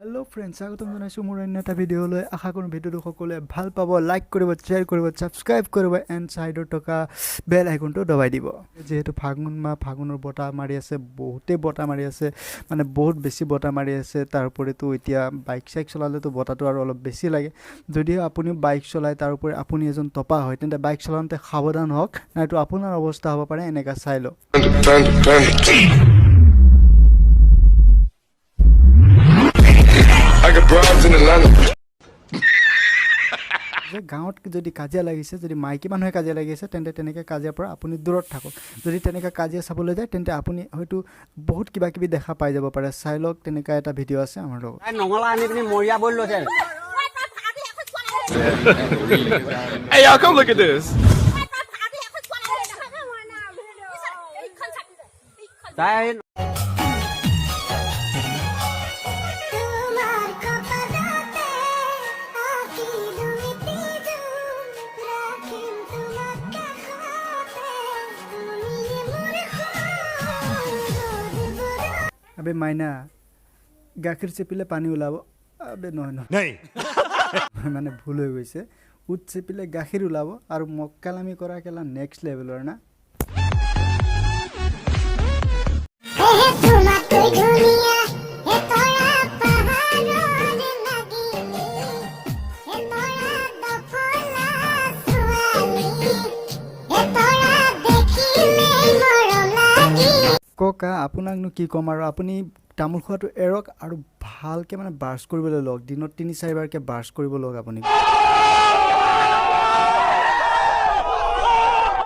Hello friends स्वागतम জানাইছো মোৰ অন্য এটা ভিডিওলৈ আশা কৰোঁ ভিডিওটো সকলোৱে ভাল পাব লাইক কৰিব শেয়াৰ কৰিব সাবস্ক্ৰাইব কৰিব এণ্ড সাইডৰ টকা বেল আইকনটো দবাই দিব যেহেতু ফাগুন মাহ ফাগুনৰ বটা মাৰি আছে বহুতে বটা মাৰি আছে মানে বহুত বেছি বটা মাৰি আছে তাৰ উপৰিতো এতিয়া বাইক সাইক চলালেতো বটাটো আৰু অলপ বেছি লাগে যদিও আপুনি বাইক চলাই তাৰ উপৰি আপুনি এজন টপা হয় তেন্তে বাইক চলাওঁতে সাৱধান হওক নাইতো আপোনাৰ অৱস্থা হ'ব পাৰে এনেকা চাই লওক যে গাঁৱত যদি কাজিয়া লাগিছে যদি মাইকী মানুহে কাজিয়া লাগিছে তেন্তে তেনেকৈ কাজিয়াৰ পৰা আপুনি দূৰত থাকক যদি তেনেকৈ কাজিয়া চাবলৈ যায় তেন্তে আপুনি হয়তো বহুত কিবা কিবি দেখা পাই যাব পাৰে চাই লওক তেনেকুৱা এটা ভিডিঅ' আছে আমাৰ লগত নঙলা আনি পিনি মৰিয়া বল লৈছে Hey, y'all, come look at this. তাই আবে মাইনা গাখীৰ চেপিলে পানী ওলাব আবে নহয় নহয় মানে ভুল হৈ গৈছে উঠ চেপিলে গাখীৰ ওলাব আৰু মক্কালামি কৰা কেলা নেক্সট লেভেলৰ না ককা আপোনাকনো কি ক'ম আৰু আপুনি তামোল খোৱাটো এৰক আৰু ভালকৈ মানে ব্ৰাছ কৰিবলৈ লওক দিনত 3-4 বাৰকৈ ব্ৰাছ কৰিব লওক আপুনি